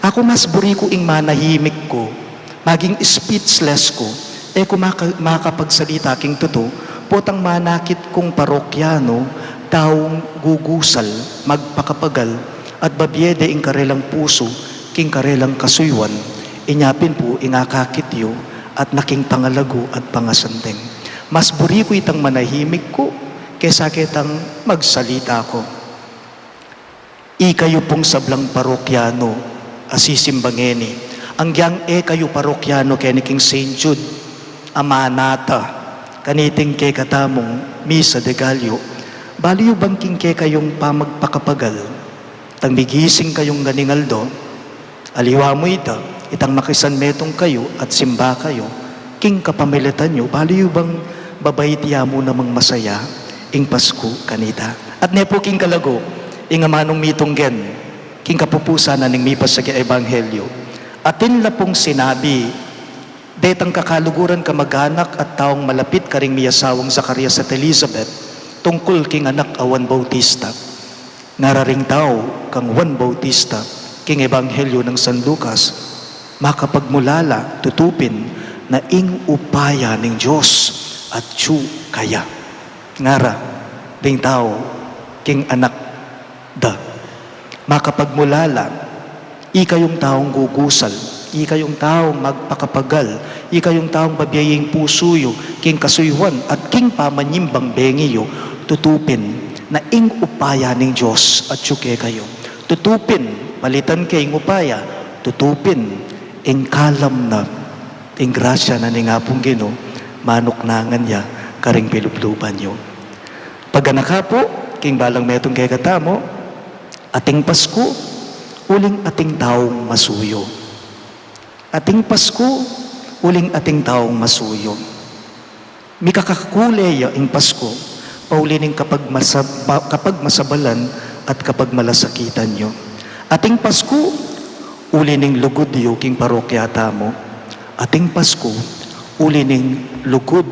Ako mas buri ko ing manahimik ko, maging speechless ko, kung makapagsalita king tuto, potang manakit kong parokyano, taong gugusal, magpakapagal, at babyede ing karelang puso, king karelang kasuywan, inyapin po ingakakityo, at naking pangalago at pangasanteng. Mas buri ko itang manahimik ko, kesa kitang magsalita ko. Kayo pong sablang parokyano, asisimbangeni, ang gyang kayo parokyano kay king St. Jude, amanata, kaniting kay katamong Misa de Gallo, baliyo bangking kay kayong pamagpakapagal, tang bigising kayong ganingaldo, aliwa mo itang makisanmetong kayo at simba kayo, king kapamilitan nyo, baliyo bang babaytiya mo namang masaya, ing Pasko kanita. At nepo king kalago, ing amanong mitong gen, king kapupusa na ning mipas sa Ebanghelyo. Atin la pong sinabi, detang kakaluguran kamag-anak at taong malapit karing miyasawang Zacarias at Elizabeth, tungkol king anak awan Bautista. Nararing tao kang Juan Bautista, king Ebanghelyo ng San Lucas, makapagmulala, tutupin, na ing upaya ng Diyos at tsu kaya. Ngara, ding tao, king anak da. Makapagmulala, ikayong taong gugusal, ikayong taong magpakapagal, ikayong taong babiyaying pusuyo, king kasuywan, at king pamanyimbang bengiyo, tutupin, na ing upaya ng Diyos at tsu kayo. Tutupin, palitan kayong upaya, tutupin, ing kalam na, ing grasya na ni nga pong Ginoo, manuknangan niya, karing pilupluban niyo. Pagganaka po, king balang metong kay katamo, ating Pasko, uling ating taong masuyo. Ating Pasko, uling ating taong masuyo. Mikakakuleya ing Pasko, paulining kapag masabalan at kapag malasakitan nyo. Ating Pasko, ulining lugod yu king parokyata mo. Ating Pasko, ulining lugod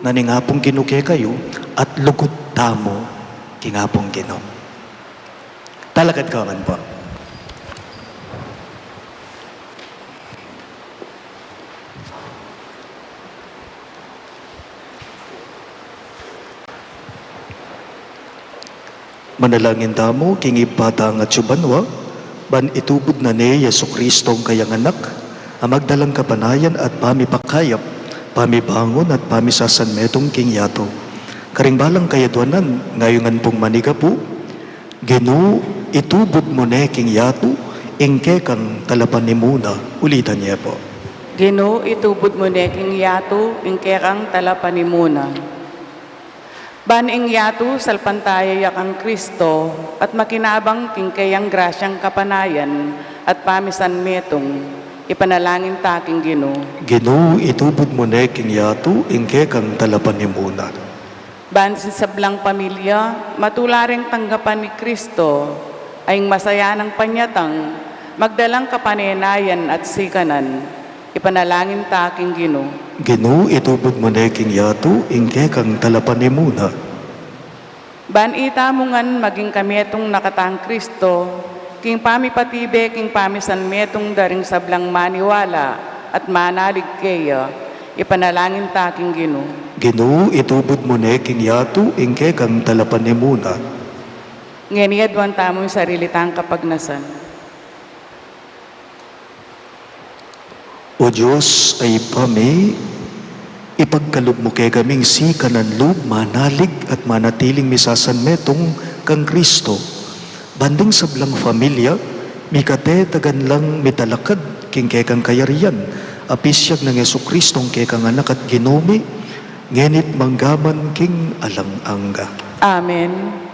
na ningapong ginuke kayo at lugod tamo kingapong Ginoo. Talagad ka man po. Manalangin tamo king ipata nga tsubanwa, ban itubod na ni Yesu Kristo ang kayang anak, ang magdalang kapanayan at pamipakayap, pamibangon at pamisasan metong king yato. Karingbalang kayadwanan, ngayongan pong maniga po, Ginoo, itubod mo ne king yato, ingke kang talapan ni muna. Ulitan niya po. Ginoo, itubod mo neking yato, ingkerang talapanimuna. Baning yato, salpantaya yakang Kristo, at makinabang kingkayang grasyang kapanayan, at pamisan metong, ipanalangin taking Ginoo. Ginoo, itubod mo ne king yato, ingke kang talapan ni muna. Bansin sa blang pamilya, matularing tanggapan ni Kristo, ay masaya ng panyatang, magdalang kapanenayan at sikanan, ipanalangin taking Ginoo. Ginoo, itubod mo ne king yato, ingke kang talapan ni muna. Ban itamungan maging kami itong nakatang Kristo, king pamipatibe, king pamisan metong daring sablang maniwala at manalig kaya, ipanalangin taking Ginoo. Ginoo, itubod mo ne king yato, ingke kang talapan ni muna. Ngeniyadwan tamong sarili tang kapagnasan. O Diyos ay pami, ipagkalog mo kay kaming si kananlog, manalig at manatiling misasan metong kang Kristo. Banding sablang familia, mikate tagan lang mitalakad, king kay kang kayarian, apisyag ng Yesu Kristong kay kang anak at ginumi, ngenit manggaman king alang-angga. Amen.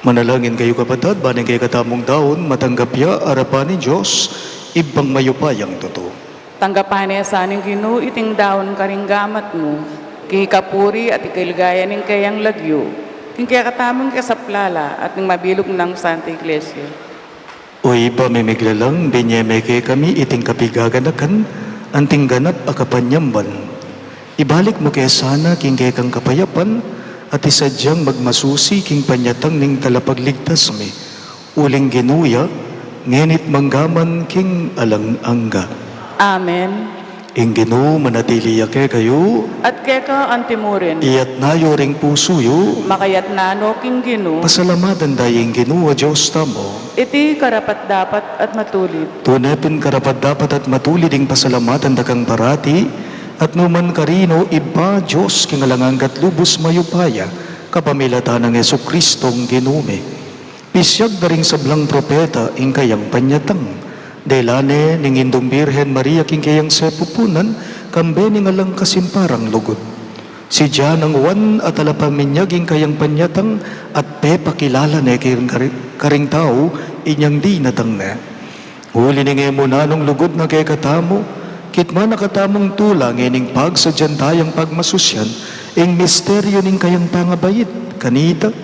Manalangin kayo kapatid, baning kayo katamong daon, matanggap ya, arapan ni Diyos, ibang mayupayang totoo. Tanggapan niya sa aning Ginoo, iting daon karinggamat mo, kikapuri at ikilgayan ng kayang lagyo, king kaya katamang kasaplala at ng mabilog ng Santa Iglesia. Uy, pamimiglalang binyemeke kami iting kapigaganakan, anting ganap akapanyamban. Ibalik mo kaya sana king kaya kang kapayapan, at isadyang magmasusi king panyatang ning talapagligtas mi. Uling ginuya, ngenit manggaman king alang-angga. Amen. Ing Ginoo manatiliya kay kayo, At keka antimurin, iyat nayo ring pusuyo, makayat nano king Ginoo, pasalamatan dayeng Ginoo a Diyos tamo. iti karapat dapat at matulid. Tunepin karapat dapat at matulid ing pasalamatan dakang parati, at numan karino iba Diyos kingalanganggat lubos mayupaya, kapamilatan ng Yesu Kristong ginume. Pisyag na ring sablang propeta ing kayang panyatang, delane ning Indong Birhen Maria king kayang sepupunan, kambe ning alang kasimparang lugod. Si Diyan ang wan at alapaminyaging kayang panyatang, at pepakilala na karing tao, inyang di natang na. Huli ni mo na nung lugod na kay katamo, kitma nakatamong tulang ining pag sa tayang pagmasusyan, ing misteryo ning kayang pangabayit, kanita,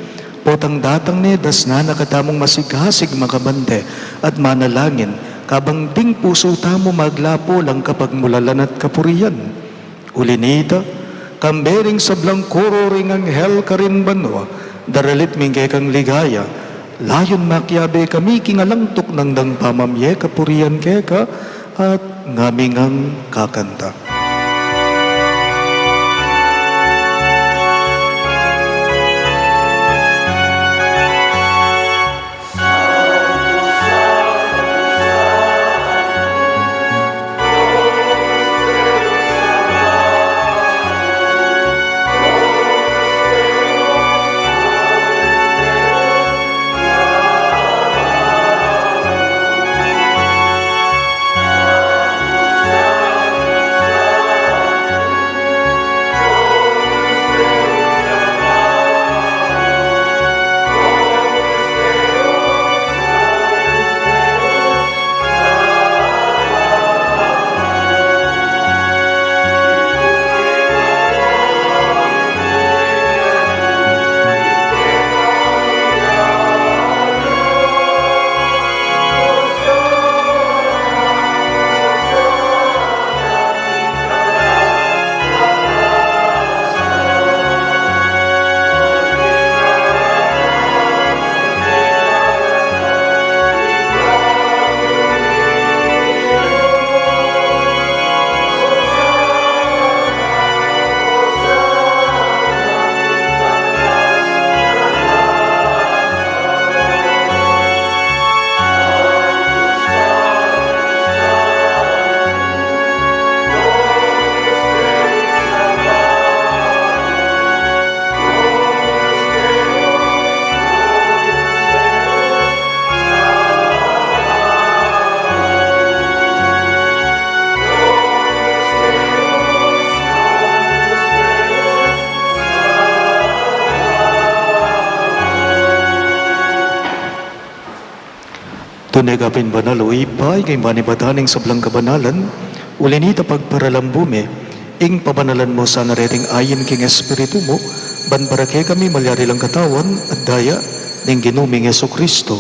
potang datang ne das na nakatamong masighasig makabante, at manalangin, kabang ding puso tamo maglapo lang kapag mulalan at kapuriyan. Ulinita, kambering sablang koro ring anghel karin banwa, daralit minggay kang ligaya, layon makyabe kami kingalangtok ng dang pamamye kapuriyan keka, at ngamingang kakanta. Tunay kapin banal o ipay, kay manibataning sablang kabanalan, ulinita pagparalambume, ing pabanalan mo sa nareting ayin king espiritu mo, ban para kay kami malyari lang katawan, at daya, ning ginuming Yesu Kristo.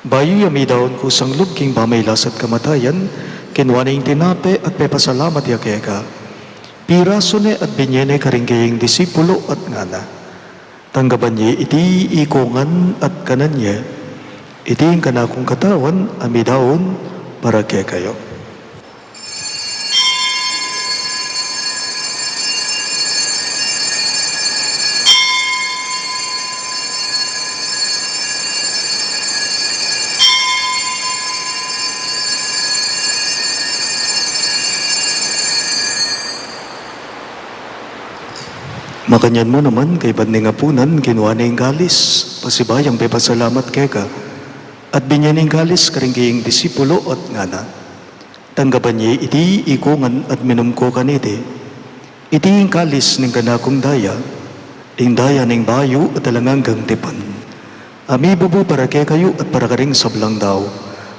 Bayo yami daon kusang lubking pamaylas at kamatayan, kinwaning tinape at pepasalamat ya keka. Piraso ne at binyene karinggaying disipulo at ngana. Tanggaban niya iti ikongan at kanan niya, iti ang kanakong katawan, amidaon, para kay kayo. Makanyan mo naman kay badning apunan, kinuha na yung galis, pasibayang pepasalamat keka, at binyaning galis karinggaying disipulo at ngana. Tanggapan niya iti ikungan at minumko kaniti. Iti yung kalis ng kanakong daya, ing daya ng bayo at alanganggang tipan. Ami bubu para kay kayo at para karing sablang daw.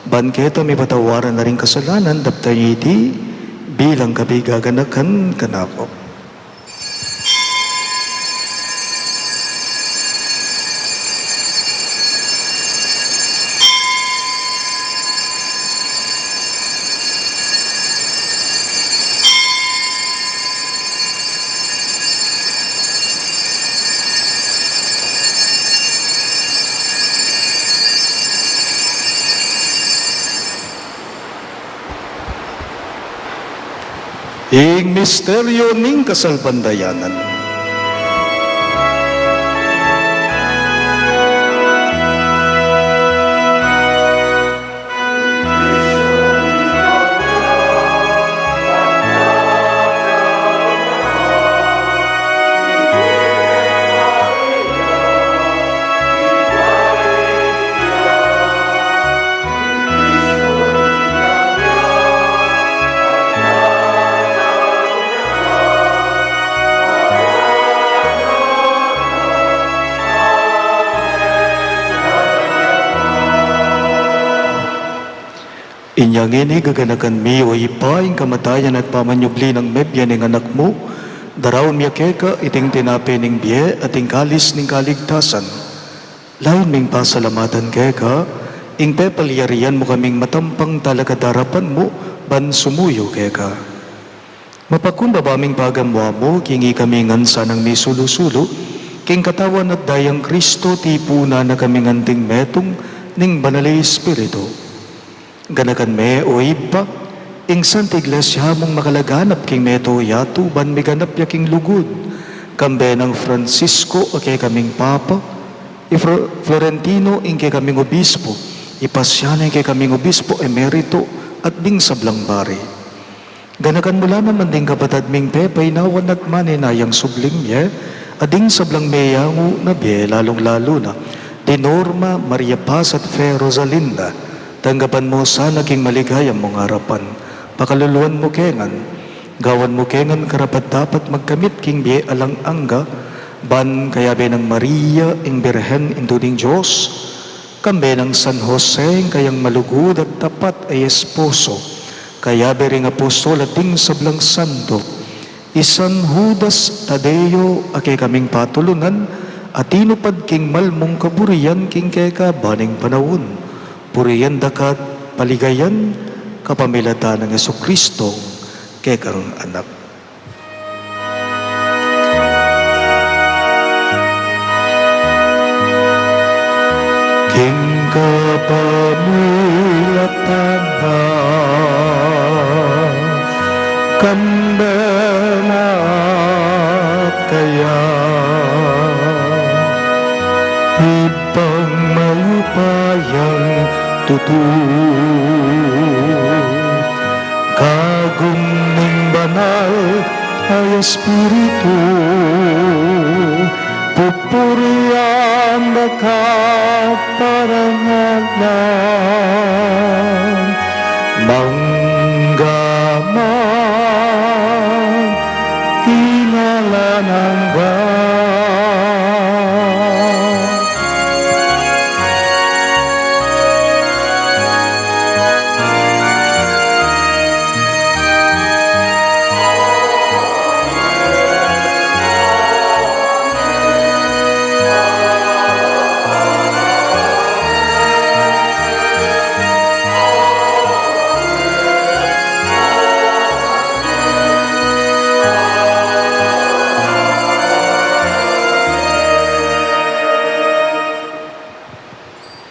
Banketa may patawaran na rin kasalanan, dapta niya iti bilang kabigaganakan kanako. King misteryo ning kasalbandayanan. Inyang ini gaganakan mi o ipaing kamatayan at pamanyubli ng mebya ng anak mo, daraon miya keka iting tinape ning biye at kalis ning kaligtasan. Lain ming pasalamatan keka, ing pepalyarian mo kaming matampang talakadarapan mo, ban sumuyo keka. Mapakumbaba ming pagamwa mo, kingi kami ngansa ng mi sulu-sulu, king katawan at dayang Kristo tipuna na kaming anting metong ning banalay Espiritu. Ganakan me o iba, ing Santa Iglesia mong makalaganap king meto yato ban miganap yaking lugod. Kambe ng Francisco o kay kaming Papa, Florentino ing kay kaming Obispo, Ipasyan ing kay kaming Obispo Emerito at ding sablang bari. Ganakan mula naman ding kapatad ming Pepay nawan at maninayang subling niya, ading sablang meyangu na biye lalong-lalo na, di Norma, Maria Paz at Fe Rosalinda. Tanggapan mo sa naging maligayang mong harapan. Pakaluluan mo kengan. Gawan mo kengan karapat dapat magkamit king biye alang angga. Ban kaya be ng Maria ing Birhen into ding Diyos. Kambe ng San Jose kayang malugod at tapat ay esposo. Kaya be ring apostol at ding sablang santo. Isan Judas Tadeo ake kaming patulungan. At inupad king malmong kaburian king keka baning panawon. Puriyan dakat paligayan kapamilatan ng Jesucristo kekang anak. King kapamilatan na kambenat kaya ibang mayupayang kagum ning banal ay Espiritu pupurian dakat parangalan manggaman kinalanangga.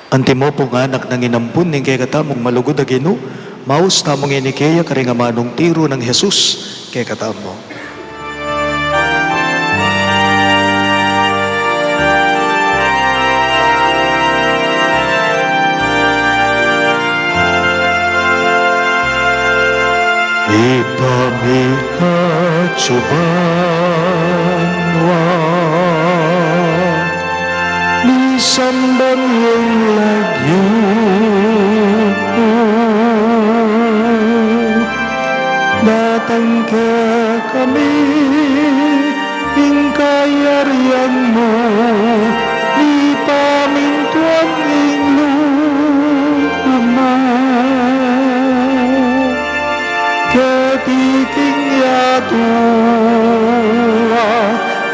Antimo pong anak ng inampun ning kay katamong malugod na Ginoo, maus tamong inikeya karingamanong tiro ng Jesus kay katamo. Ipamihat subanwa Nisamban yung lagyo datang ke kami ingkayarian mo ipamintuan ing luma ketiking yatua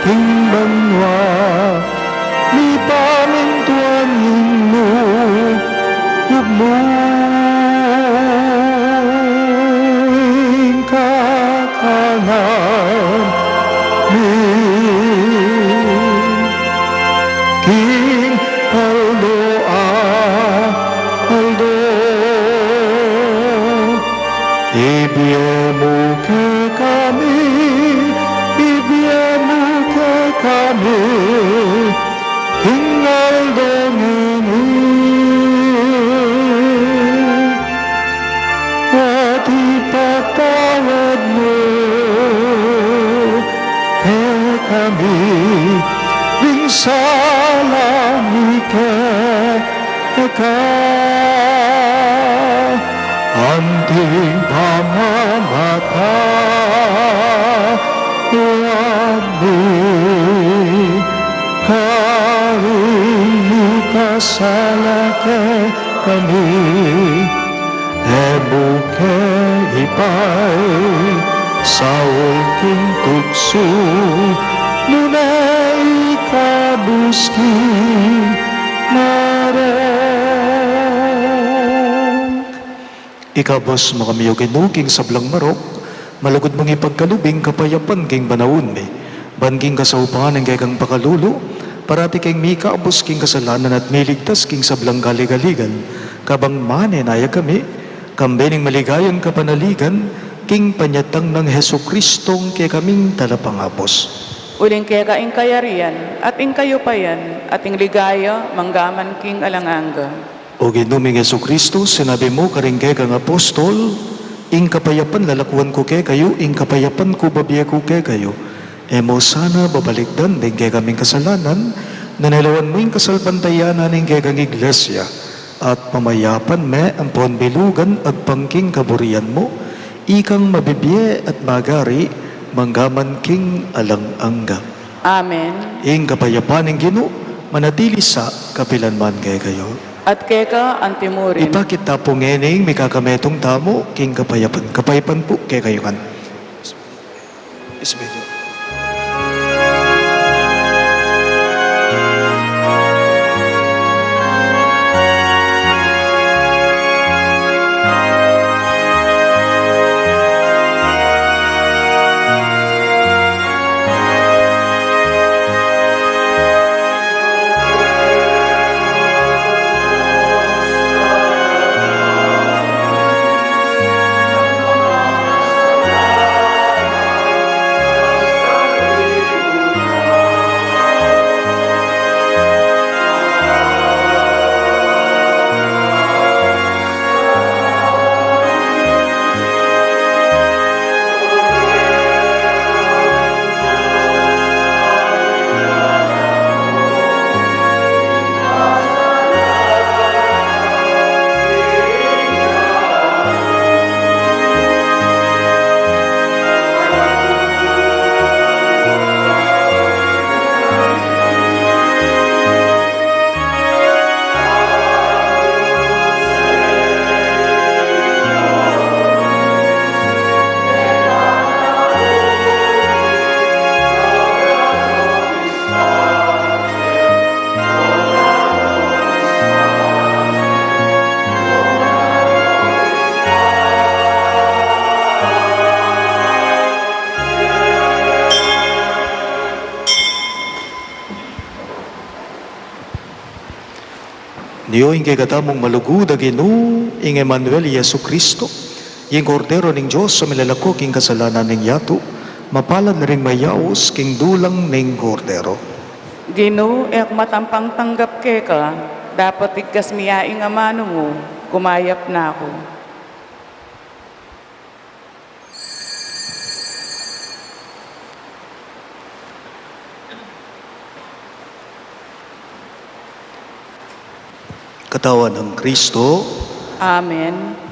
king banwa ni pamintuan mo umuing kakanan ni King Aldo ibiye mo ke kami, ring salami Eka, anting pamamata, Wami, karuni kasalake kami, ebuke ipay, saul king tuksu, nunay kabuski, Ikabos mo kami yung ginuging sablang marok, malugod mong ipagkalubing kapayapan king banaon me, banking kasaupahan ng kang pakalulu, parati king mika abos king kasalanan at miligtas king sablang galigaligan, kabang manenaya kami, kambening maligayon kapanaligan, king panyatang ng Heso Kristong kaya kaming talapangabos. Uling kaya kaing kayarian, at ing kayo pa yan, at ing ligaya, manggaman king alanganga. O ginuming Yesu Kristo, sinabi mo karing kay kang apostol, ing kapayapan lalakuan ko kay kayo, ing kapayapan ko babiya ko kay kayo. E mo sana babalikdan din kay kaming kasalanan, nanilawan mo ing kasalbantayanan ing kay kang iglesia, at pamayapan me ang ponbilugan at pangking kaburian mo, ikang mabibiye at magari, manggaman king alang-angga. Amen. Ing kapayapan ng Ginoo, manatili sa kapilanman kay kayo. At keka antimurin. Ipakita po ngening may kakametong tamo, king kapayapan. Kapayapan po kay kayo kan. Isbedyo. Diyo ing katamong malugud a Ginoo ing Emmanuel Yesu Kristo, ing kordero ning Dios sa milalako king kasalanan ning yato, mapalad na ring mayaos king dulang ning kordero. Ginoo, ek matampang tanggap keka, dapat igkas miyaing amano mo, kumayap na ako. Katawan ng Kristo, Amen.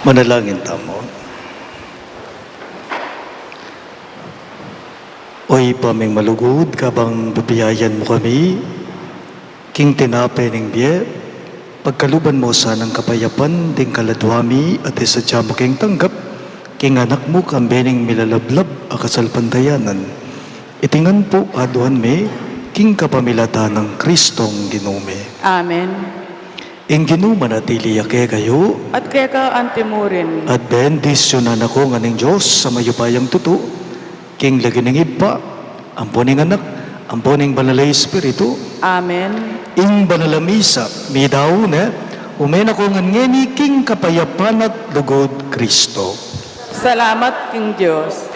Manalangin tamo. Oy paming malugod, kabang babiyayan mo kami, king tinapay ning biye, pagkaluban mo sa ng kapayapan, ding kaladwami, at isadya mo king tanggap, king anak mo kambening milalablab, akasalpantayanan. Itingan po aduhan me, king kapamilata ng Kristong ginume. Amen. Ing ginuman at iliyake kayo, At kaya ka antimurin. at bendisyonan ako nga ning Diyos sa mayupayang tuto, king lagi ning iba, amponing anak, amponing banalay espiritu, Amen. ing banalamisa, midaw na, umena ko nga ngeni king kapayapan at lugod Kristo. Salamat, King Diyos.